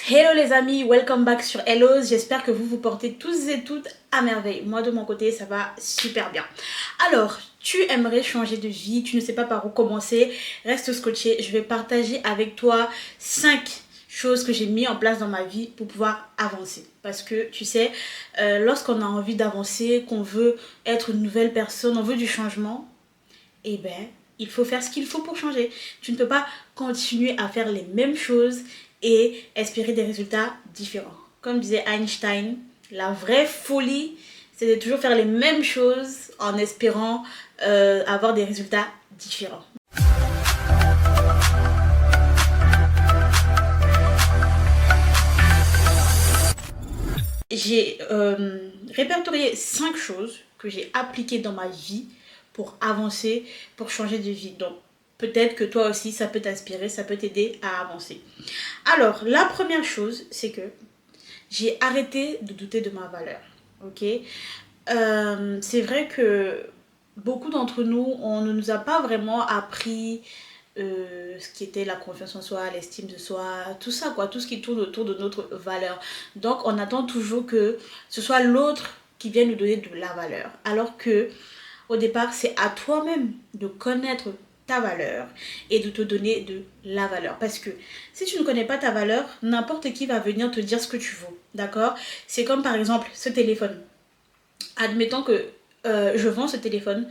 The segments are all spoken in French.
Hello les amis, welcome back sur Hello. J'espère que vous vous portez tous et toutes à merveille. Moi de mon côté, ça va super bien. Alors, tu aimerais changer de vie, tu ne sais pas par où commencer, reste scotché. Je vais partager avec toi 5 choses que j'ai mis en place dans ma vie pour pouvoir avancer. Parce que tu sais, lorsqu'on a envie d'avancer, qu'on veut être une nouvelle personne, on veut du changement, eh ben, il faut faire ce qu'il faut pour changer. Tu ne peux pas continuer à faire les mêmes choses et espérer des résultats différents. Comme disait Einstein, la vraie folie, c'est de toujours faire les mêmes choses en espérant avoir des résultats différents. J'ai répertorié 5 choses que j'ai appliquées dans ma vie pour avancer, pour changer de vie. Donc, peut-être que toi aussi, ça peut t'inspirer, ça peut t'aider à avancer. Alors, la première chose, c'est que j'ai arrêté de douter de ma valeur. Ok, c'est vrai que beaucoup d'entre nous, on ne nous a pas vraiment appris ce qui était la confiance en soi, l'estime de soi, tout ça quoi, tout ce qui tourne autour de notre valeur. Donc on attend toujours que ce soit l'autre qui vienne nous donner de la valeur. Alors que au départ, c'est à toi-même de connaître ta valeur et de te donner de la valeur. Parce que si tu ne connais pas ta valeur, n'importe qui va venir te dire ce que tu vaux. D'accord? C'est comme par exemple ce téléphone. Admettons que je vends ce téléphone,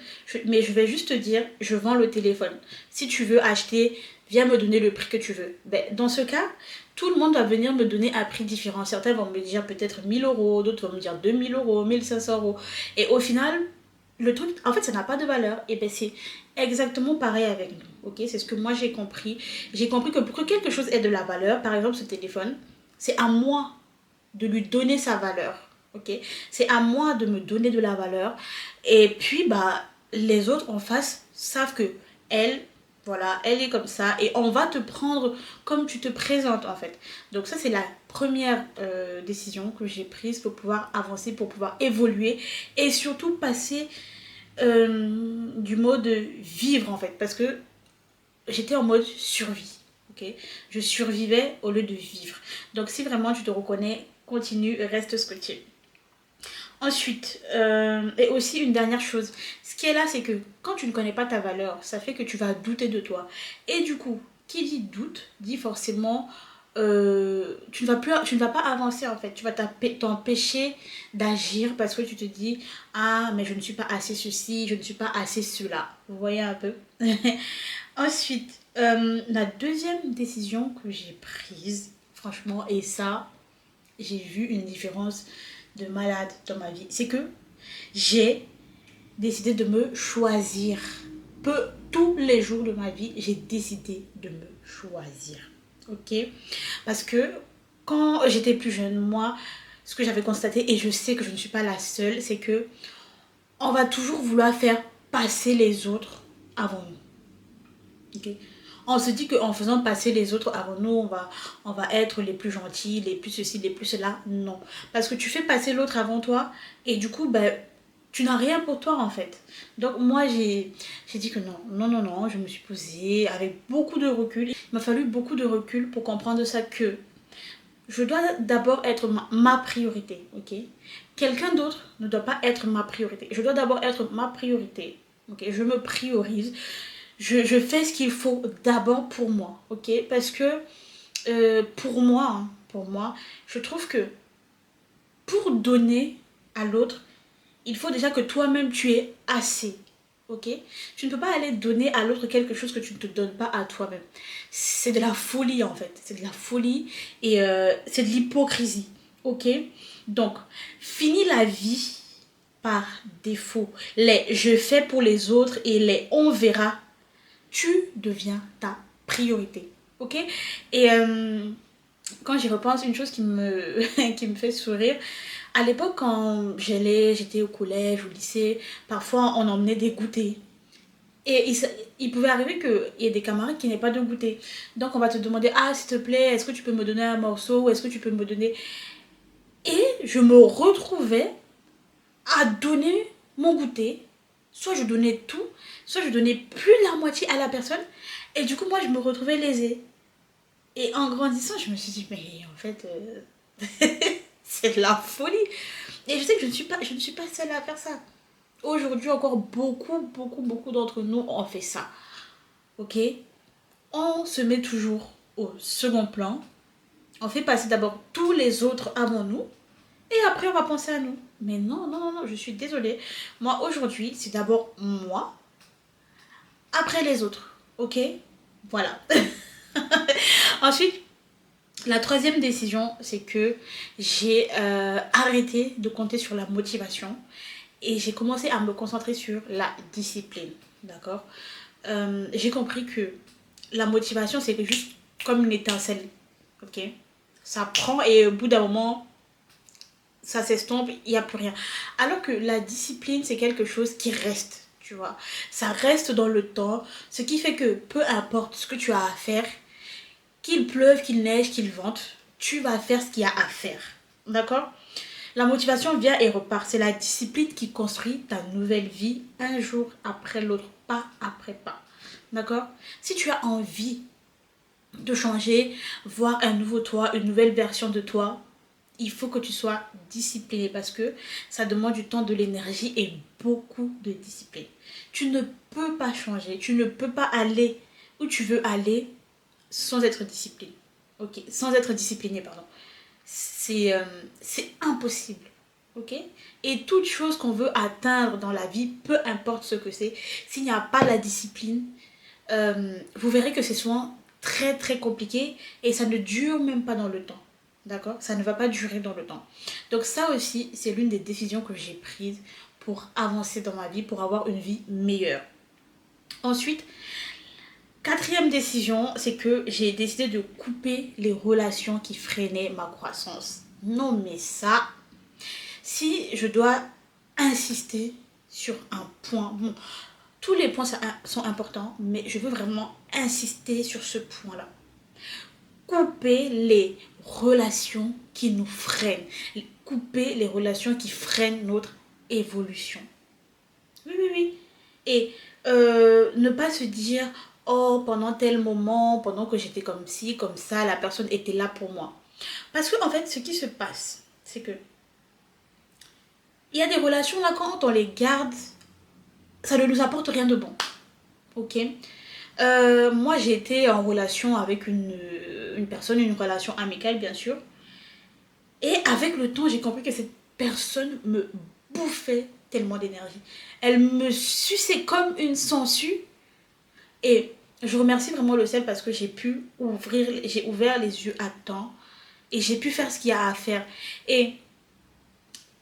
mais je vais juste te dire, je vends le téléphone. Si tu veux acheter, viens me donner le prix que tu veux. Ben, dans ce cas, tout le monde va venir me donner un prix différent. Certains vont me dire peut-être 1000 euros, d'autres vont me dire 2000 euros, 1500 euros. Et au final, le truc, en fait, ça n'a pas de valeur. Et ben c'est exactement pareil avec nous. Ok, c'est ce que moi j'ai compris. J'ai compris que pour que quelque chose ait de la valeur, par exemple ce téléphone, c'est à moi de lui donner sa valeur. Ok, c'est à moi de me donner de la valeur. Et puis bah les autres en face savent que elle, voilà, elle est comme ça et on va te prendre comme tu te présentes en fait. Donc ça c'est la première décision que j'ai prise pour pouvoir avancer, pour pouvoir évoluer et surtout passer du mode vivre en fait, parce que j'étais en mode survie. Ok, je survivais au lieu de vivre. Donc si vraiment tu te reconnais, continue, reste scotché. Ensuite, et aussi une dernière chose, ce qui est là, c'est que quand tu ne connais pas ta valeur, ça fait que tu vas douter de toi. Et du coup, qui dit doute, dit forcément, tu ne vas pas avancer en fait. Tu vas t'empêcher d'agir parce que tu te dis, ah, mais je ne suis pas assez ceci, je ne suis pas assez cela. Vous voyez un peu. Ensuite, la deuxième décision que j'ai prise, franchement, et ça, j'ai vu une différence de malade dans ma vie, c'est que j'ai décidé de me choisir. Tous les jours de ma vie, j'ai décidé de me choisir. Ok? Parce que quand j'étais plus jeune, moi, ce que j'avais constaté, et je sais que je ne suis pas la seule, c'est que on va toujours vouloir faire passer les autres avant nous. Ok? On se dit qu'en faisant passer les autres avant nous, on va être les plus gentils, les plus ceci, les plus cela. Non. Parce que tu fais passer l'autre avant toi et du coup, ben, tu n'as rien pour toi en fait. Donc moi, j'ai dit que non, non, non, non. Je me suis posée avec beaucoup de recul. Il m'a fallu beaucoup de recul pour comprendre ça, que je dois d'abord être ma priorité. Ok? Quelqu'un d'autre ne doit pas être ma priorité. Je dois d'abord être ma priorité. Ok? Je me priorise. Je fais ce qu'il faut d'abord pour moi, ok? Parce que pour moi, je trouve que pour donner à l'autre, il faut déjà que toi-même tu aies assez, ok? Tu ne peux pas aller donner à l'autre quelque chose que tu ne te donnes pas à toi-même. C'est de la folie en fait, c'est de la folie et c'est de l'hypocrisie, ok? Donc, finis la vie par défaut. Les je fais pour les autres et les on verra, tu deviens ta priorité. Ok? Et quand j'y repense, une chose qui qui me fait sourire, à l'époque, quand j'étais au collège, au lycée, parfois on emmenait des goûters. Et il pouvait arriver qu'il y ait des camarades qui n'aient pas de goûter. Donc on va te demander, ah s'il te plaît, est-ce que tu peux me donner un morceau, ou est-ce que tu peux me donner... Et je me retrouvais à donner mon goûter. Soit je donnais tout, soit je donnais plus la moitié à la personne. Et du coup, moi, je me retrouvais lésée. Et en grandissant, je me suis dit, mais en fait, c'est de la folie. Et je sais que je ne suis pas seule à faire ça. Aujourd'hui, encore beaucoup d'entre nous ont fait ça. Ok? On se met toujours au second plan. On fait passer d'abord tous les autres avant nous. Et après, on va penser à nous. Mais non, je suis désolée. Moi, aujourd'hui, c'est d'abord moi, après les autres. Ok? Voilà. Ensuite, la troisième décision, c'est que j'ai arrêté de compter sur la motivation et j'ai commencé à me concentrer sur la discipline. D'accord? J'ai compris que la motivation, c'est juste comme une étincelle. Ok? Ça prend et au bout d'un moment, ça s'estompe, il n'y a plus rien. Alors que la discipline, c'est quelque chose qui reste, tu vois. Ça reste dans le temps, ce qui fait que peu importe ce que tu as à faire, qu'il pleuve, qu'il neige, qu'il vente, tu vas faire ce qu'il y a à faire. D'accord? La motivation vient et repart. C'est la discipline qui construit ta nouvelle vie un jour après l'autre, pas après pas. D'accord? Si tu as envie de changer, voir un nouveau toi, une nouvelle version de toi, il faut que tu sois discipliné parce que ça demande du temps, de l'énergie et beaucoup de discipline. Tu ne peux pas changer, tu ne peux pas aller où tu veux aller sans être discipliné. Ok, sans être discipliné, pardon. C'est impossible. Ok. Et toute chose qu'on veut atteindre dans la vie, peu importe ce que c'est, s'il n'y a pas la discipline, vous verrez que c'est souvent très compliqué et ça ne dure même pas dans le temps. D'accord? Ça ne va pas durer dans le temps. Donc ça aussi, c'est l'une des décisions que j'ai prises pour avancer dans ma vie, pour avoir une vie meilleure. Ensuite, quatrième décision, c'est que j'ai décidé de couper les relations qui freinaient ma croissance. Non mais ça, si je dois insister sur un point, bon, tous les points sont importants, mais je veux vraiment insister sur ce point-là. Couper les relations qui nous freinent. Couper les relations qui freinent notre évolution. Oui. Et ne pas se dire, oh, pendant tel moment, pendant que j'étais comme ci, comme ça, la personne était là pour moi. Parce que en fait, ce qui se passe, c'est que il y a des relations là, quand on les garde, ça ne nous apporte rien de bon. Ok? Moi, j'ai été en relation avec une personne, une relation amicale, bien sûr. Et avec le temps, j'ai compris que cette personne me bouffait tellement d'énergie. Elle me suçait comme une sangsue. Et je remercie vraiment le ciel parce que j'ai ouvert les yeux à temps. Et j'ai pu faire ce qu'il y a à faire. Et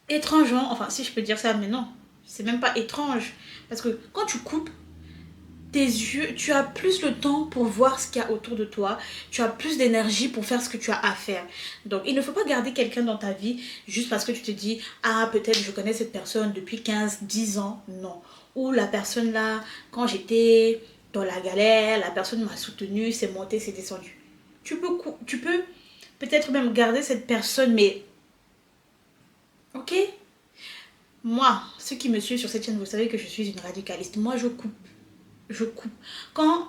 étrangement, enfin si je peux dire ça, mais non, c'est même pas étrange. Parce que quand tu coupes tes yeux, tu as plus le temps pour voir ce qu'il y a autour de toi, tu as plus d'énergie pour faire ce que tu as à faire. Donc il ne faut pas garder quelqu'un dans ta vie juste parce que tu te dis, ah peut-être je connais cette personne depuis 10 ans, non. Ou la personne là, quand j'étais dans la galère, la personne m'a soutenu, c'est monté, c'est descendu. Tu peux peut-être même garder cette personne, mais ok. Moi, ceux qui me suivent sur cette chaîne, vous savez que je suis une radicaliste. Moi, je coupe. Quand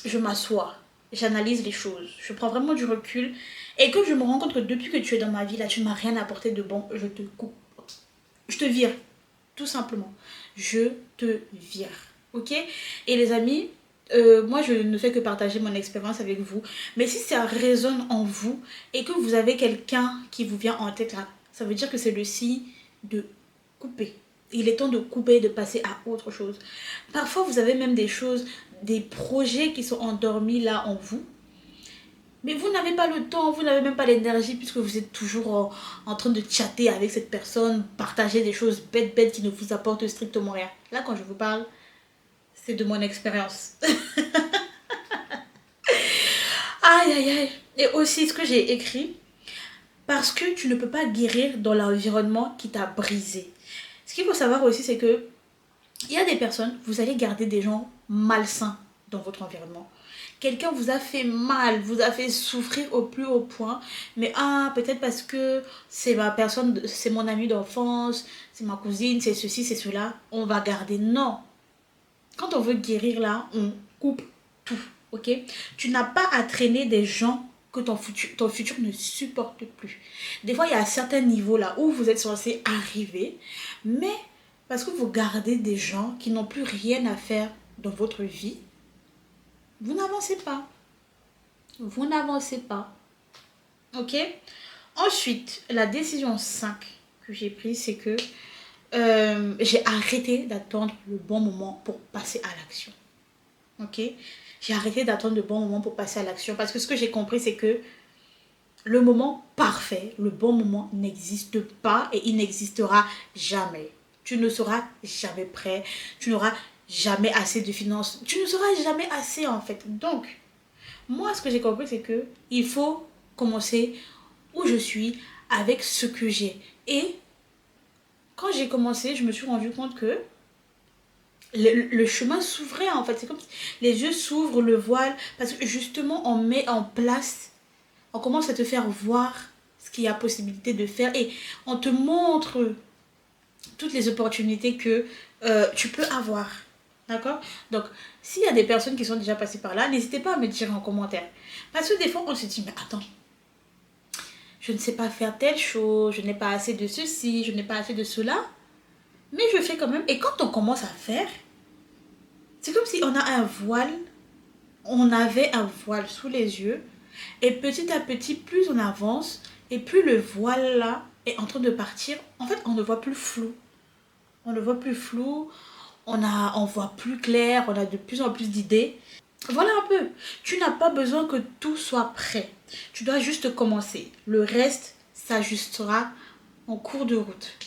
je m'assois, j'analyse les choses, je prends vraiment du recul et que je me rends compte que depuis que tu es dans ma vie, là, tu ne m'as rien apporté de bon, je te coupe. Je te vire, tout simplement. Je te vire, ok? Et les amis, moi, je ne fais que partager mon expérience avec vous. Mais si ça résonne en vous et que vous avez quelqu'un qui vous vient en tête là, ça veut dire que c'est le signe de couper. Il est temps de couper, de passer à autre chose. Parfois, vous avez même des choses, des projets qui sont endormis là en vous. Mais vous n'avez pas le temps, vous n'avez même pas l'énergie puisque vous êtes toujours en train de chatter avec cette personne, partager des choses bêtes qui ne vous apportent strictement rien. Là, quand je vous parle, c'est de mon expérience. Aïe. Et aussi ce que j'ai écrit, parce que tu ne peux pas guérir dans l'environnement qui t'a brisé. Ce qu'il faut savoir aussi, c'est que il y a des personnes, vous allez garder des gens malsains dans votre environnement. Quelqu'un vous a fait mal, vous a fait souffrir au plus haut point, mais peut-être parce que c'est ma personne, c'est mon ami d'enfance, c'est ma cousine, c'est ceci, c'est cela, on va garder. Non. Quand on veut guérir là, on coupe tout. ok? Tu n'as pas à traîner des gens que ton futur ne supporte plus. Des fois, il y a certains niveaux là où vous êtes censé arriver, mais parce que vous gardez des gens qui n'ont plus rien à faire dans votre vie, vous n'avancez pas. Vous n'avancez pas. Ok? Ensuite, la décision 5 que j'ai prise, c'est que j'ai arrêté d'attendre le bon moment pour passer à l'action. Ok? J'ai arrêté d'attendre le bon moment pour passer à l'action parce que ce que j'ai compris, c'est que le moment parfait, le bon moment n'existe pas et il n'existera jamais. Tu ne seras jamais prêt, tu n'auras jamais assez de finances, tu ne seras jamais assez en fait. Donc, moi, ce que j'ai compris, c'est que il faut commencer où je suis avec ce que j'ai. Et quand j'ai commencé, je me suis rendu compte que le chemin s'ouvrait en fait. C'est comme si les yeux s'ouvrent, le voile, parce que justement, on met en place, on commence à te faire voir ce qu'il y a possibilité de faire et on te montre toutes les opportunités que tu peux avoir. D'accord? Donc, s'il y a des personnes qui sont déjà passées par là, n'hésitez pas à me dire en commentaire. Parce que des fois, on se dit, mais attends, je ne sais pas faire telle chose, je n'ai pas assez de ceci, je n'ai pas assez de cela, mais je fais quand même. Et quand on commence à faire, c'est comme si on a un voile, on avait un voile sous les yeux, et petit à petit, plus on avance, et plus le voile là est en train de partir, en fait, on ne voit plus flou. On ne voit plus flou, on voit plus clair, on a de plus en plus d'idées. Voilà un peu. Tu n'as pas besoin que tout soit prêt. Tu dois juste commencer. Le reste s'ajustera en cours de route.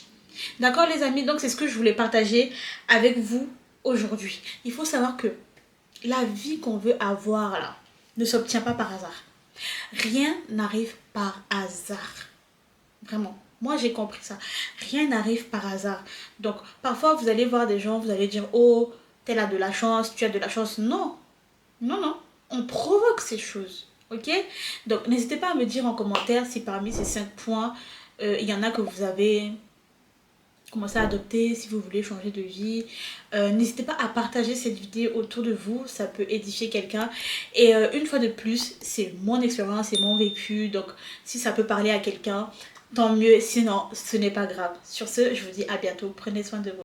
D'accord les amis, donc c'est ce que je voulais partager avec vous aujourd'hui. Il faut savoir que la vie qu'on veut avoir là ne s'obtient pas par hasard. Rien n'arrive par hasard. Vraiment. Moi, j'ai compris ça. Rien n'arrive par hasard. Donc, parfois, vous allez voir des gens, vous allez dire, oh, tel a de la chance, tu as de la chance. Non, non, non. On provoque ces choses. Ok? Donc, n'hésitez pas à me dire en commentaire si parmi ces 5 points, il y en a que vous avez commencé à adopter, si vous voulez changer de vie. N'hésitez pas à partager cette vidéo autour de vous, ça peut édifier quelqu'un. Et une fois de plus, c'est mon expérience, c'est mon vécu. Donc, si ça peut parler à quelqu'un, tant mieux. Sinon, ce n'est pas grave. Sur ce, je vous dis à bientôt. Prenez soin de vous.